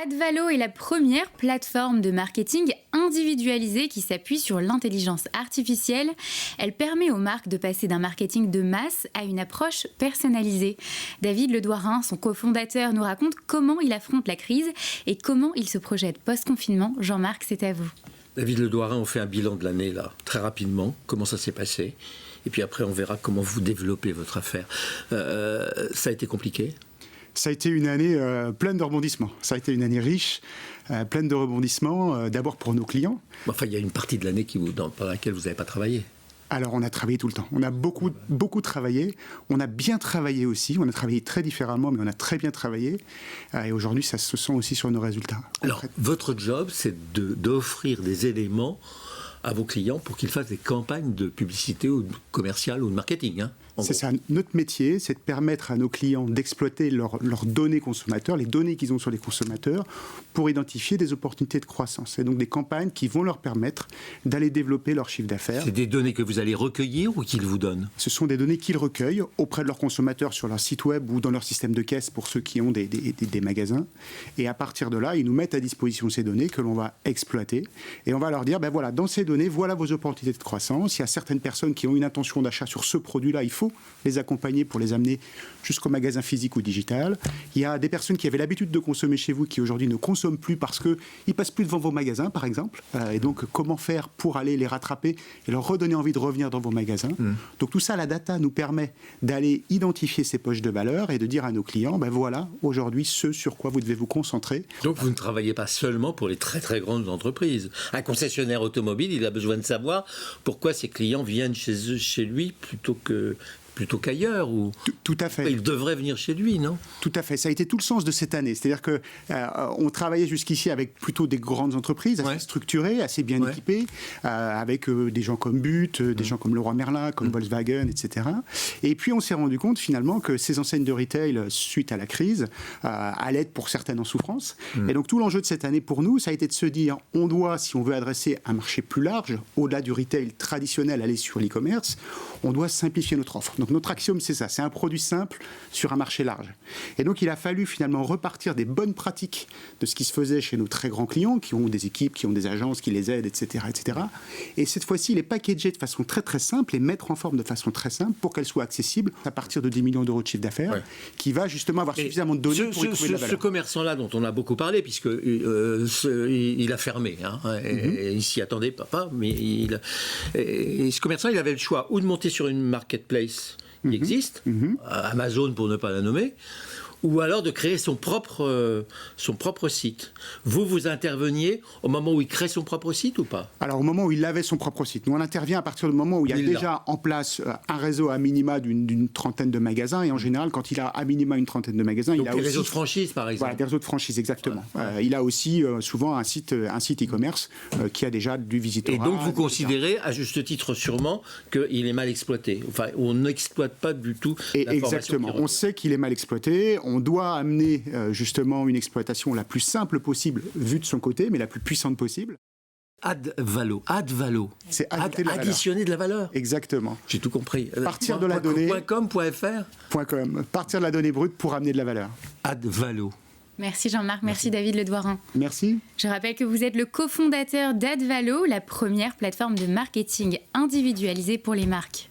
Advalo est la première plateforme de marketing individualisée qui s'appuie sur l'intelligence artificielle. Elle permet aux marques de passer d'un marketing de masse à une approche personnalisée. David Ledouarin, son cofondateur, nous raconte comment il affronte la crise et comment il se projette post-confinement. Jean-Marc, c'est à vous. David Ledouarin, on fait un bilan de l'année, là, très rapidement. Comment ça s'est passé? Et puis après, on verra comment vous développez votre affaire. Ça a été compliqué? Ça a été une année pleine de rebondissements. Ça a été une année riche, pleine de rebondissements, d'abord pour nos clients. Enfin, il y a une partie de l'année pendant laquelle vous n'avez pas travaillé. Alors, on a travaillé tout le temps. On a beaucoup travaillé. On a bien travaillé aussi. On a travaillé très différemment, mais on a très bien travaillé. Et aujourd'hui, ça se sent aussi sur nos résultats. Alors, votre job, c'est d'offrir des éléments à vos clients pour qu'ils fassent des campagnes de publicité ou commerciale ou de marketing, hein. C'est ça, notre métier, c'est de permettre à nos clients d'exploiter leurs données consommateurs, les données qu'ils ont sur les consommateurs, pour identifier des opportunités de croissance. Et donc des campagnes qui vont leur permettre d'aller développer leur chiffre d'affaires. C'est des données que vous allez recueillir ou qu'ils vous donnent? Ce sont des données qu'ils recueillent auprès de leurs consommateurs sur leur site web ou dans leur système de caisse pour ceux qui ont des magasins. Et à partir de là, ils nous mettent à disposition ces données que l'on va exploiter. Et on va leur dire, ben voilà, dans ces données, voilà vos opportunités de croissance. Il y a certaines personnes qui ont une intention d'achat sur ce produit-là, il faut les accompagner pour les amener jusqu'au magasin physique ou digital. Il y a des personnes qui avaient l'habitude de consommer chez vous qui aujourd'hui ne consomment plus parce qu'ils ne passent plus devant vos magasins, par exemple. Et donc, comment faire pour aller les rattraper et leur redonner envie de revenir dans vos magasins. Donc, tout ça, la data nous permet d'aller identifier ces poches de valeur et de dire à nos clients, ben voilà, aujourd'hui, ce sur quoi vous devez vous concentrer. Donc, vous ne travaillez pas seulement pour les très, très grandes entreprises. Un concessionnaire automobile, il a besoin de savoir pourquoi ses clients viennent chez lui plutôt qu'ailleurs, ou tout à fait. Il devrait venir chez lui, non? Tout à fait. Ça a été tout le sens de cette année. C'est-à-dire que on travaillait jusqu'ici avec plutôt des grandes entreprises assez structurées, assez bien équipées, avec des gens comme But, des gens comme Leroy Merlin, comme Volkswagen, etc. Et puis on s'est rendu compte finalement que ces enseignes de retail, suite à la crise, allaient être pour certaines en souffrance. Et donc tout l'enjeu de cette année pour nous, ça a été de se dire, on doit, si on veut adresser un marché plus large, au-delà du retail traditionnel, aller sur l'e-commerce, on doit simplifier notre offre. Donc notre axiome, c'est ça, c'est un produit simple sur un marché large. Et donc il a fallu finalement repartir des bonnes pratiques de ce qui se faisait chez nos très grands clients, qui ont des équipes, qui ont des agences, qui les aident, etc. etc. Et cette fois-ci, les packager de façon très très simple et mettre en forme de façon très simple pour qu'elles soient accessibles à partir de 10 millions d'euros de chiffre d'affaires, qui va justement avoir suffisamment de données pour y trouver de la valeur. Ce commerçant-là dont on a beaucoup parlé, puisqu'il a fermé, hein, et il s'y attendait pas, mais et ce commerçant, il avait le choix ou de monter sur une marketplace qui existe, Amazon pour ne pas la nommer, ou alors de créer son propre site. Vous interveniez au moment où il crée son propre site ou pas? Alors au moment où il avait son propre site. Nous on intervient à partir du moment où il y a déjà en place un réseau à minima d'une trentaine de magasins, et en général quand il a à minima une trentaine de magasins, donc il a des aussi réseaux de franchise par exemple. Voilà, des réseaux de franchise, exactement. Il a aussi souvent un site e-commerce qui a déjà du visitorat. Et donc vous considérez, à juste titre sûrement, qu'il est mal exploité. Enfin, on n'exploite pas du tout l'information. Exactement. On sait qu'il est mal exploité. On doit amener justement une exploitation la plus simple possible, vue de son côté, mais la plus puissante possible. Advalo. C'est additionner de la valeur. Exactement. J'ai tout compris. Partir de la donnée. .com.fr. Partir de la donnée brute pour amener de la valeur. Advalo. Merci Jean-Marc, merci David Ledouarin. Merci. Je rappelle que vous êtes le cofondateur d'Advalo, la première plateforme de marketing individualisée pour les marques.